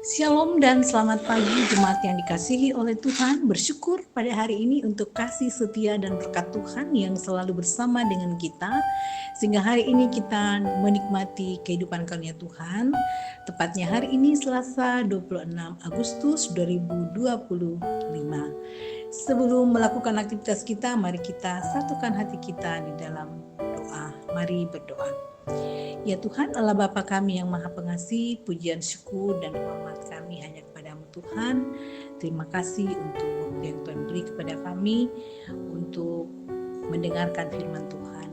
Shalom dan selamat pagi jemaat yang dikasihi oleh Tuhan. Bersyukur pada hari ini untuk kasih setia dan berkat Tuhan yang selalu bersama dengan kita. Sehingga hari ini kita menikmati kehidupan karunia Tuhan. Tepatnya hari ini Selasa 26 Agustus 2025. Sebelum melakukan aktivitas kita, mari kita satukan hati kita di dalam doa. Mari berdoa. Ya Tuhan, Allah Bapa kami yang Maha Pengasih, pujian, syukur, dan hormat kami hanya kepadamu Tuhan. Terima kasih untuk waktu yang Tuhan beri kepada kami untuk mendengarkan firman Tuhan.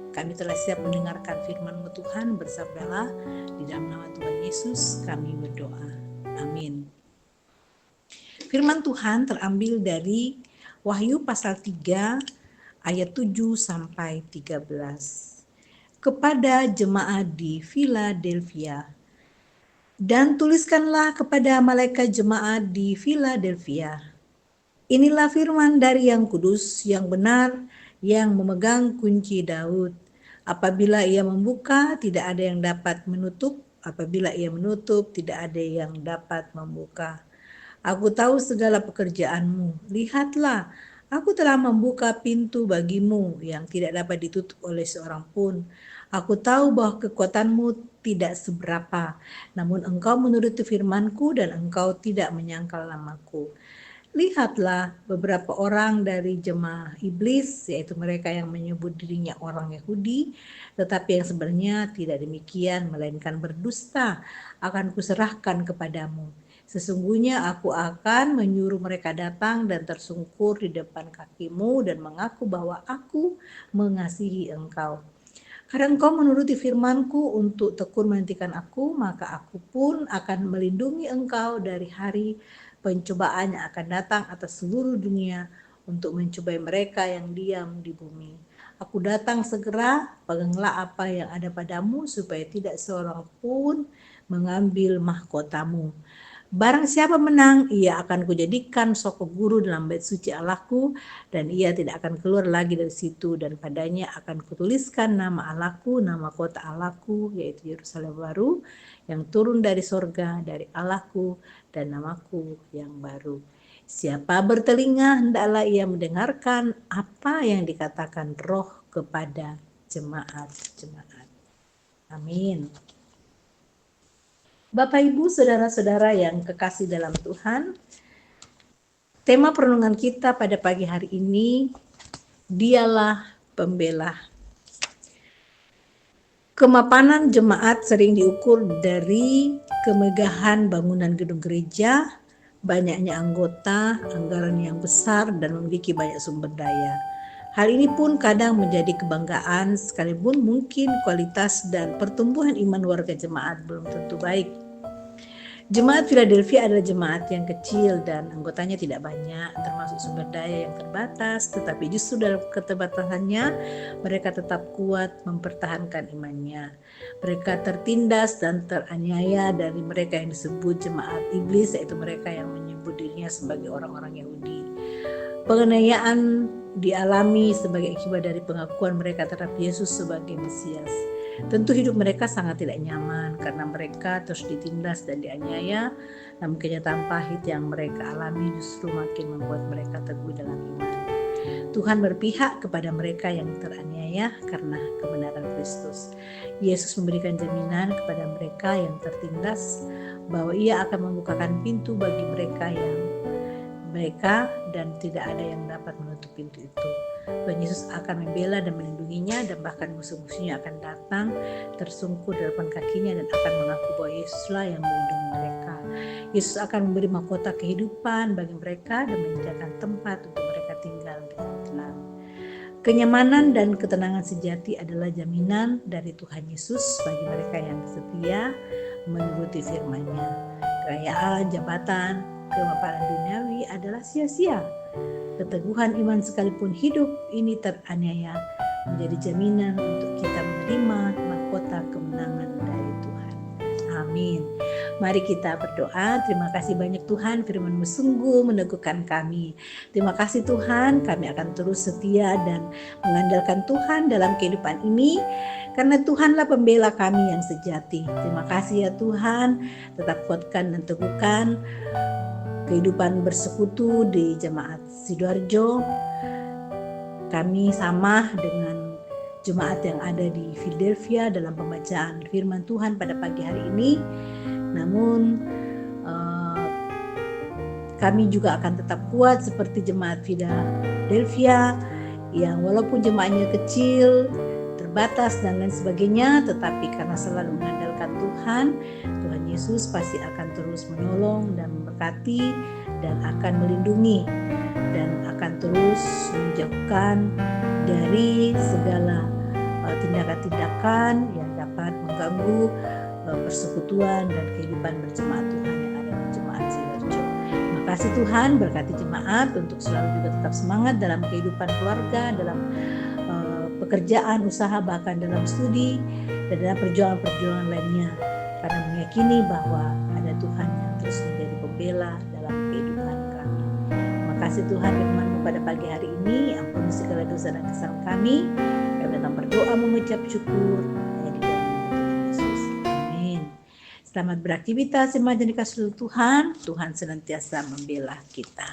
Kami telah siap mendengarkan firman-Mu Tuhan, bersabdalah di dalam nama Tuhan Yesus kami berdoa. Amin. Firman Tuhan terambil dari Wahyu pasal 3 ayat 7 sampai 13. Kepada jemaat di Philadelphia. Dan tuliskanlah kepada malaikat jemaat di Philadelphia. Inilah firman dari yang kudus, yang benar, yang memegang kunci Daud. Apabila ia membuka, tidak ada yang dapat menutup. Apabila ia menutup, tidak ada yang dapat membuka. Aku tahu segala pekerjaanmu. Lihatlah, aku telah membuka pintu bagimu yang tidak dapat ditutup oleh seorang pun. Aku tahu bahwa kekuatanmu tidak seberapa, namun engkau menuruti firmanku dan engkau tidak menyangkal namaku. Lihatlah, beberapa orang dari jemaah iblis, yaitu mereka yang menyebut dirinya orang Yahudi, tetapi yang sebenarnya tidak demikian, melainkan berdusta, akan kuserahkan kepadamu. Sesungguhnya aku akan menyuruh mereka datang dan tersungkur di depan kakimu dan mengaku bahwa aku mengasihi engkau. Karena engkau menuruti firmanku untuk tekun menantikan aku, maka aku pun akan melindungi engkau dari hari pencobaan yang akan datang atas seluruh dunia untuk mencobai mereka yang diam di bumi. Aku datang segera, peganglah apa yang ada padamu supaya tidak seorang pun mengambil mahkotamu. Barang siapa menang, ia akan kujadikan soko guru dalam bait suci Allahku, dan ia tidak akan keluar lagi dari situ, dan padanya akan kutuliskan nama Allahku, nama kota Allahku, yaitu Yerusalem baru, yang turun dari sorga, dari Allahku, dan namaku yang baru. Siapa bertelinga, hendaklah ia mendengarkan apa yang dikatakan Roh kepada jemaat-jemaat. Amin. Bapak, Ibu, saudara-saudara yang kekasih dalam Tuhan, tema perenungan kita pada pagi hari ini, Dialah Pembela. Kemapanan jemaat sering diukur dari kemegahan bangunan gedung gereja, banyaknya anggota, anggaran yang besar, dan memiliki banyak sumber daya. Hal ini pun kadang menjadi kebanggaan, sekalipun mungkin kualitas dan pertumbuhan iman warga jemaat belum tentu baik. Jemaat Philadelphia adalah jemaat yang kecil dan anggotanya tidak banyak, termasuk sumber daya yang terbatas, tetapi justru dalam keterbatasannya mereka tetap kuat mempertahankan imannya. Mereka tertindas dan teraniaya dari mereka yang disebut jemaat iblis, yaitu mereka yang menyebut dirinya sebagai orang-orang Yahudi. Penganiayaan dialami sebagai akibat dari pengakuan mereka terhadap Yesus sebagai Mesias. Tentu hidup mereka sangat tidak nyaman karena mereka terus ditindas dan dianiaya, namun kenyataan pahit yang mereka alami justru makin membuat mereka teguh dalam iman. Tuhan berpihak kepada mereka yang teraniaya karena kebenaran Kristus. Yesus memberikan jaminan kepada mereka yang tertindas bahwa Ia akan membukakan pintu bagi mereka dan tidak ada yang dapat menutup pintu itu. Tuhan Yesus akan membela dan melindunginya, dan bahkan musuh-musuhnya akan datang tersungkur di depan kakinya dan akan mengaku bahwa Yesuslah yang melindungi mereka. Yesus akan memberi mahkota kehidupan bagi mereka dan menyediakan tempat untuk mereka tinggal dengan tenang. Kenyamanan dan ketenangan sejati adalah jaminan dari Tuhan Yesus bagi mereka yang setia menuruti firman-Nya. Kekayaan, jabatan, kemapanan duniawi adalah sia-sia. Keteguhan iman sekalipun hidup ini teraniaya menjadi jaminan untuk kita menerima mahkota kemenangan dari Tuhan. Amin. Mari kita berdoa. Terima kasih banyak Tuhan, firman-Mu sungguh meneguhkan kami. Terima kasih Tuhan, kami akan terus setia dan mengandalkan Tuhan dalam kehidupan ini, karena Tuhanlah pembela kami yang sejati. Terima kasih ya Tuhan, tetap kuatkan dan teguhkan kehidupan bersekutu di Jemaat Sidoarjo. Kami sama dengan jemaat yang ada di Philadelphia dalam pembacaan firman Tuhan pada pagi hari ini. Namun kami juga akan tetap kuat seperti jemaat Philadelphia yang walaupun jemaatnya kecil, terbatas dan lain sebagainya, tetapi karena selalu mengandalkan Tuhan, Tuhan Yesus pasti akan terus menolong dan memberkati dan akan melindungi dan akan terus menjauhkan dari segala tindakan-tindakan yang dapat mengganggu persekutuan dan kehidupan berjemaat Tuhan yang ada di Jemaat Sidoarjo. Terima kasih Tuhan, berkati jemaat untuk selalu juga tetap semangat dalam kehidupan keluarga, dalam pekerjaan, usaha, bahkan dalam studi dan dalam perjuangan-perjuangan lainnya, karena meyakini bahwa ada Tuhan yang terus menjadi pembela dalam kehidupan kami. Terima kasih Tuhan, firman-Mu pada pagi hari ini, ampuni segala dosa dan kesalahan kami. Kami datang berdoa mengucap syukur hanya di dalam nama Tuhan Yesus. Amin. Selamat beraktivitas, jemaat yang dikasihi Tuhan. Tuhan senantiasa membela kita.